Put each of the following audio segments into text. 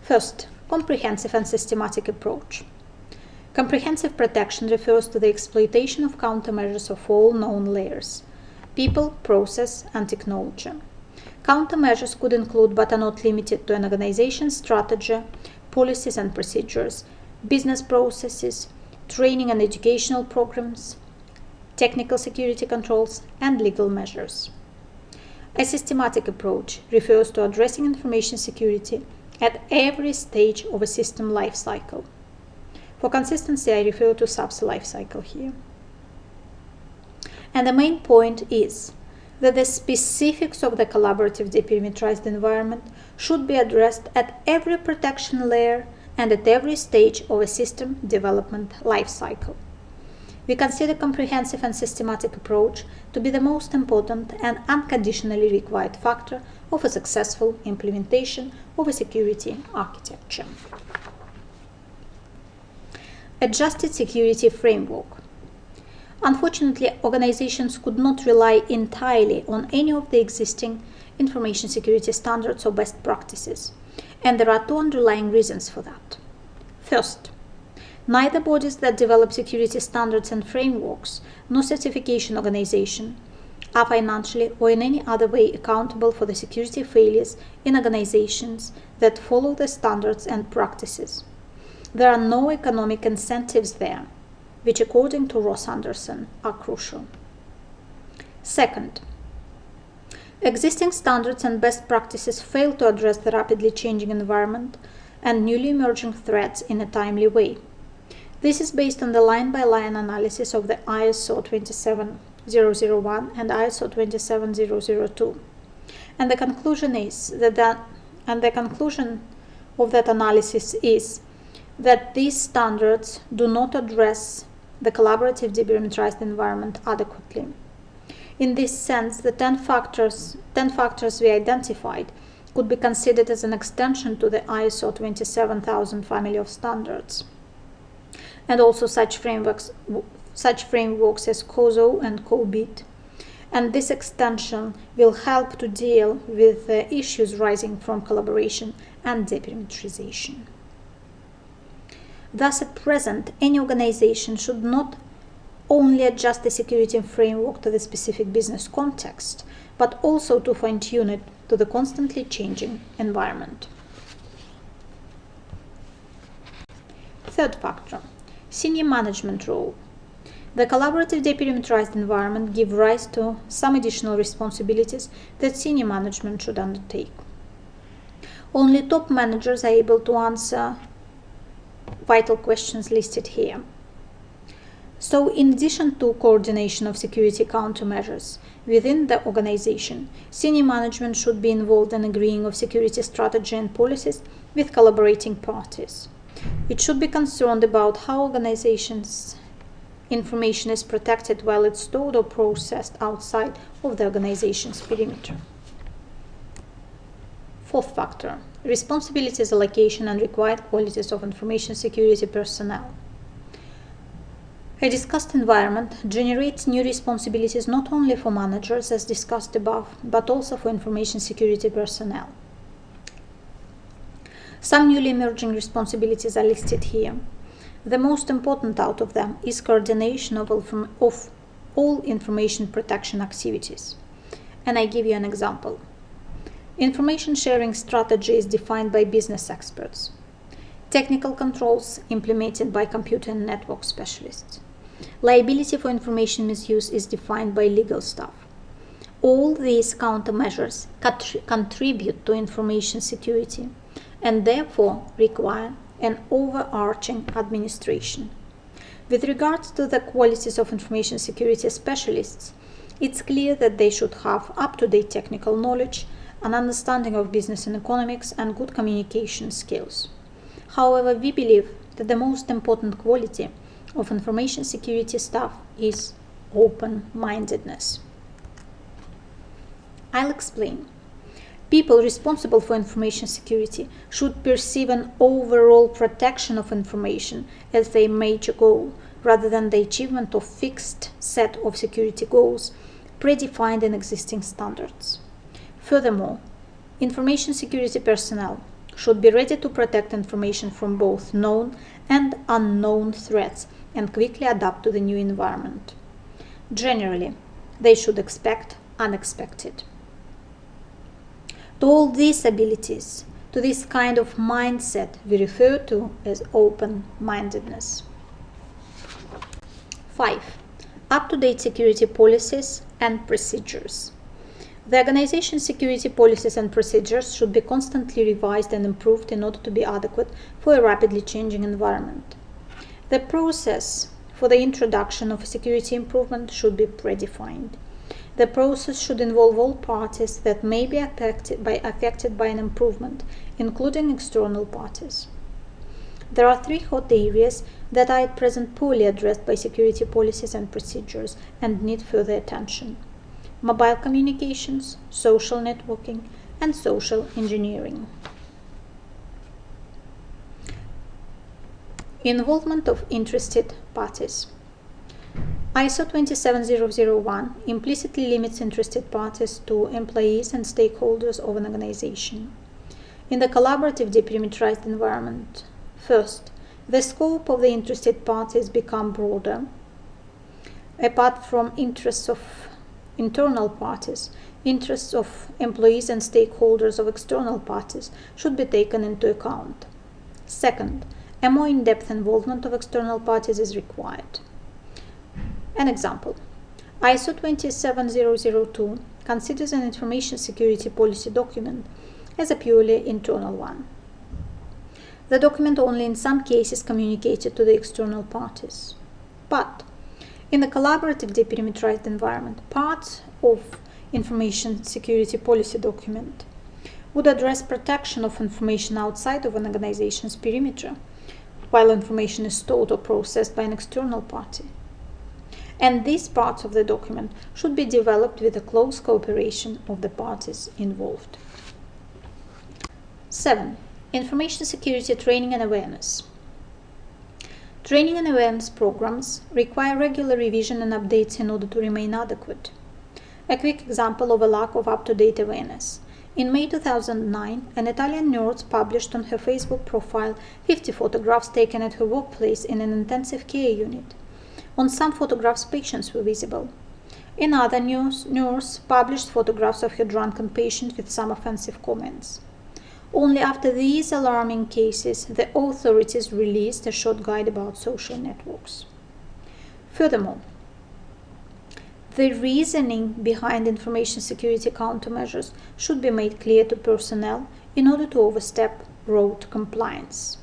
First, comprehensive and systematic approach. Comprehensive protection refers to the exploitation of countermeasures of all known layers: people, process, and technology. Countermeasures could include, but are not limited to, an organization's strategy, policies and procedures, business processes, training and educational programs, technical security controls, and legal measures. A systematic approach refers to addressing information security at every stage of a system life cycle. For consistency, I refer to SAP's life cycle here. And the main point is that the specifics of the collaborative de-perimeterized environment should be addressed at every protection layer and at every stage of a system development life cycle. We consider comprehensive and systematic approach to be the most important and unconditionally required factor of a successful implementation of a security architecture. Adjusted security framework. Unfortunately, organizations could not rely entirely on any of the existing information security standards or best practices, and there are two underlying reasons for that. First, neither bodies that develop security standards and frameworks nor certification organization are financially or in any other way accountable for the security failures in organizations that follow the standards and practices. There are no economic incentives there, which according to Ross Anderson are crucial. Second, existing standards and best practices fail to address the rapidly changing environment and newly emerging threats in a timely way. This is based on the line-by-line analysis of the ISO 27001 and ISO 27002. And the conclusion of that analysis is that these standards do not address the collaborative de-perimeterized environment adequately. In this sense, the 10 factors we identified could be considered as an extension to the ISO 27000 family of standards, and also such frameworks as COSO and COBIT. And this extension will help to deal with the issues rising from collaboration and de-perimetrization. Thus, at present, any organization should not only adjust the security framework to the specific business context, but also to fine-tune it to the constantly changing environment. Third factor, senior management role. The collaborative de-perimeterized environment gives rise to some additional responsibilities that senior management should undertake. Only top managers are able to answer vital questions listed here. So, in addition to coordination of security countermeasures within the organization, senior management should be involved in agreeing of security strategy and policies with collaborating parties. It should be concerned about how organizations' information is protected while it's stored or processed outside of the organization's perimeter. Fourth factor, responsibilities, allocation, and required qualities of information security personnel. A discussed environment generates new responsibilities not only for managers, as discussed above, but also for information security personnel. Some newly emerging responsibilities are listed here. The most important out of them is coordination of all information protection activities. And I give you an example. Information sharing strategy is defined by business experts. Technical controls implemented by computer and network specialists. Liability for information misuse is defined by legal staff. All these countermeasures contribute to information security and therefore require an overarching administration. With regards to the qualities of information security specialists, it's clear that they should have up-to-date technical knowledge, an understanding of business and economics, and good communication skills. However, we believe that the most important quality of information security staff is open-mindedness. I'll explain. People responsible for information security should perceive an overall protection of information as their major goal, rather than the achievement of fixed set of security goals predefined in existing standards. Furthermore, information security personnel should be ready to protect information from both known and unknown threats and quickly adapt to the new environment. Generally, they should expect unexpected. To all these abilities, to this kind of mindset, we refer to as open-mindedness. 5. Up-to-date security policies and procedures. The organization's security policies and procedures should be constantly revised and improved in order to be adequate for a rapidly changing environment. The process for the introduction of a security improvement should be predefined. The process should involve all parties that may be affected by an improvement, including external parties. There are 3 hot areas that are at present poorly addressed by security policies and procedures and need further attention: mobile communications, social networking, and social engineering. Involvement of interested parties. ISO 27001 implicitly limits interested parties to employees and stakeholders of an organization. In the collaborative de-perimeterized environment, first, the scope of the interested parties become broader. Apart from interests of internal parties, interests of employees and stakeholders of external parties should be taken into account. Second, a more in-depth involvement of external parties is required. An example: ISO 27002 considers an information security policy document as a purely internal one. The document only in some cases communicated to the external parties. But in the collaborative de-perimeterized environment, parts of information security policy document would address protection of information outside of an organization's perimeter, while information is stored or processed by an external party. And these parts of the document should be developed with the close cooperation of the parties involved. 7. Information security training and awareness. Training and awareness programs require regular revision and updates in order to remain adequate. A quick example of a lack of up-to-date awareness. In May 2009, an Italian nurse published on her Facebook profile 50 photographs taken at her workplace in an intensive care unit. On some photographs, patients were visible. Another nurse published photographs of her drunken patient with some offensive comments. Only after these alarming cases, the authorities released a short guide about social networks. Furthermore, the reasoning behind information security countermeasures should be made clear to personnel in order to overstep rote compliance.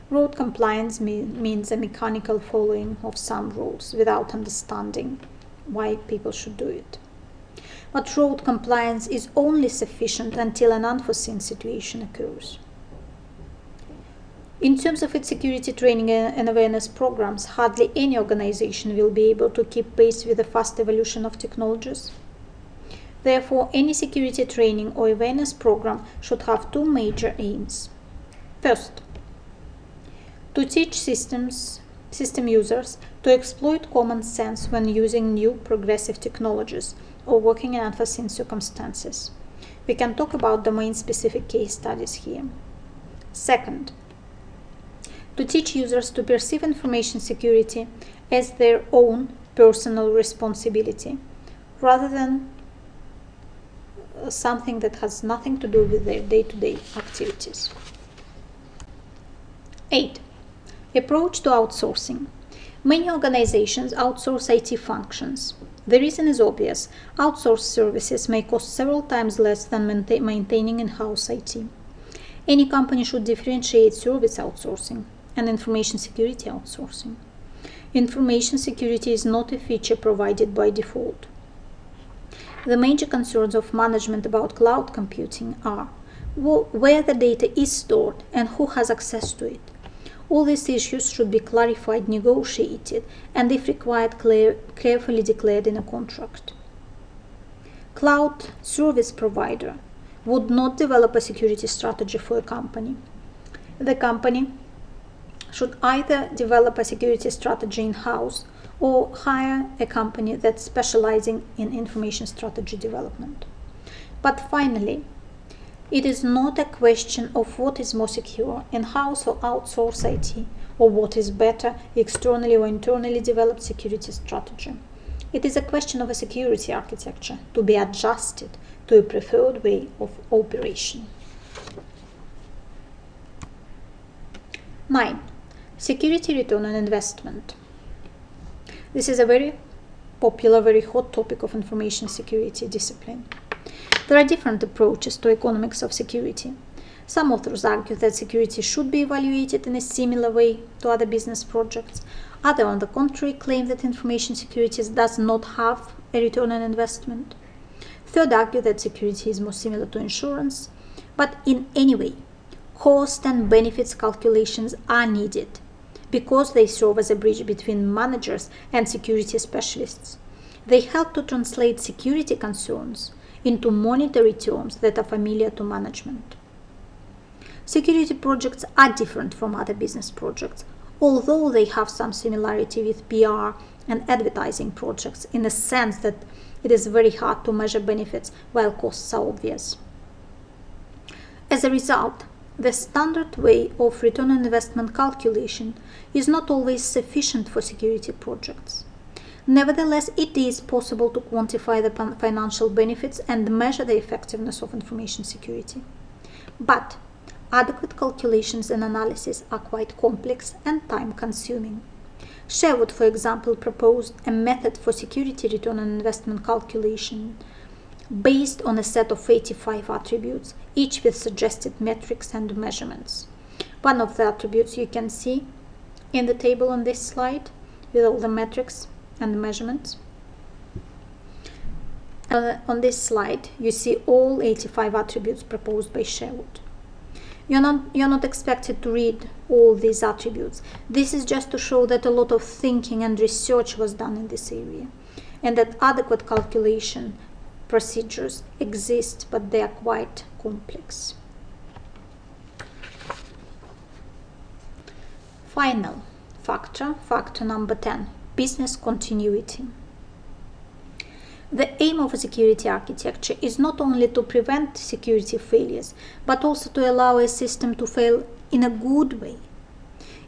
Rote compliance means a mechanical following of some rules without understanding why people should do it. But rote compliance is only sufficient until an unforeseen situation occurs. In terms of its security training and awareness programs, hardly any organization will be able to keep pace with the fast evolution of technologies. Therefore, any security training or awareness program should have 2 major aims. First, to teach system users to exploit common sense when using new progressive technologies or working in unforeseen circumstances. We can talk about domain-specific case studies here. Second, to teach users to perceive information security as their own personal responsibility, rather than something that has nothing to do with their day-to-day activities. 8. Approach to outsourcing. Many organizations outsource IT functions. The reason is obvious. Outsourced services may cost several times less than maintaining in-house IT. Any company should differentiate service outsourcing and information security outsourcing. Information security is not a feature provided by default. The major concerns of management about cloud computing are where the data is stored and who has access to it. All these issues should be clarified, negotiated, and if required, carefully declared in a contract. Cloud service provider would not develop a security strategy for a company. The company should either develop a security strategy in-house or hire a company that's specializing in information strategy development. But finally, It is not a question of what is more secure, in-house or outsource IT, or what is better, externally or internally developed security strategy. It is a question of a security architecture to be adjusted to a preferred way of operation. 9. Security return on investment. This is a very popular, very hot topic of information security discipline. There are different approaches to economics of security. Some authors argue that security should be evaluated in a similar way to other business projects. Others, on the contrary, claim that information security does not have a return on investment. Third, argue that security is more similar to insurance. But in any way, cost and benefits calculations are needed because they serve as a bridge between managers and security specialists. They help to translate security concerns into monetary terms that are familiar to management. Security projects are different from other business projects, although they have some similarity with PR and advertising projects in the sense that it is very hard to measure benefits while costs are obvious. As a result, the standard way of return on investment calculation is not always sufficient for security projects. Nevertheless, it is possible to quantify the financial benefits and measure the effectiveness of information security. But adequate calculations and analysis are quite complex and time-consuming. Sherwood, for example, proposed a method for security return on investment calculation based on a set of 85 attributes, each with suggested metrics and measurements. One of the attributes you can see in the table on this slide with all the metrics and measurements. On this slide, you see all 85 attributes proposed by Sherwood. You're not expected to read all these attributes. This is just to show that a lot of thinking and research was done in this area, and that adequate calculation procedures exist, but they are quite complex. Final factor number 10, business continuity. The aim of a security architecture is not only to prevent security failures, but also to allow a system to fail in a good way.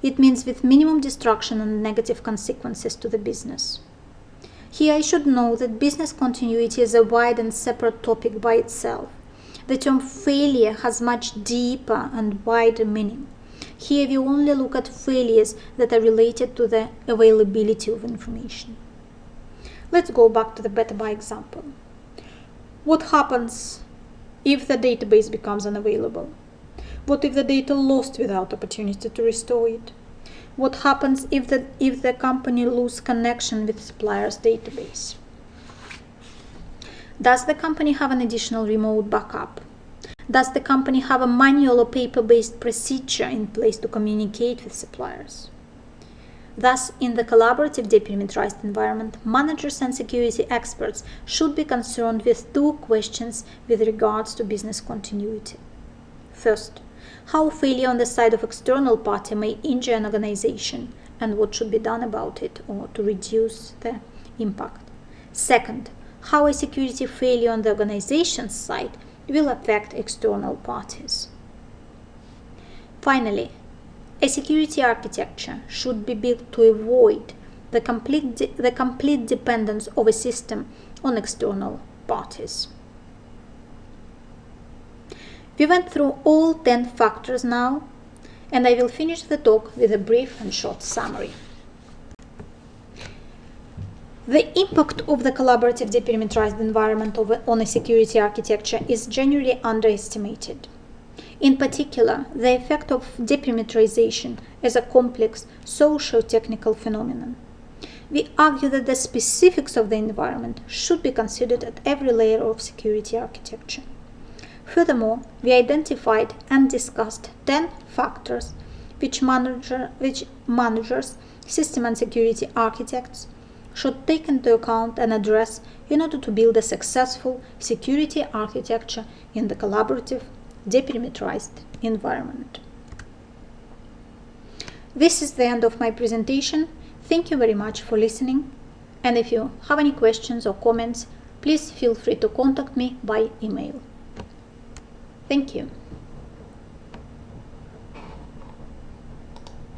It means with minimum destruction and negative consequences to the business. Here I should note that business continuity is a wide and separate topic by itself. The term failure has much deeper and wider meaning. Here we only look at failures that are related to the availability of information. Let's go back to the beta by example. What happens if the database becomes unavailable? What if the data lost without opportunity to restore it? What happens if the company loses connection with supplier's database? Does the company have an additional remote backup? Does the company have a manual or paper-based procedure in place to communicate with suppliers? Thus, in the collaborative de-perimeterized environment, managers and security experts should be concerned with two questions with regards to business continuity. First, how failure on the side of external party may injure an organization and what should be done about it or to reduce the impact. Second, how a security failure on the organization's side will affect external parties. Finally, a security architecture should be built to avoid the complete dependence of a system on external parties. We went through all 10 factors now, and I will finish the talk with a brief and short summary. The impact of the collaborative de-perimeterized environment on a security architecture is generally underestimated. In particular, the effect of de-perimetrization as a complex socio-technical phenomenon. We argue that the specifics of the environment should be considered at every layer of security architecture. Furthermore, we identified and discussed 10 factors which managers, system and security architects should take into account and address in order to build a successful security architecture in the collaborative, de-perimeterized environment. This is the end of my presentation. Thank you very much for listening, and if you have any questions or comments, please feel free to contact me by email. Thank you.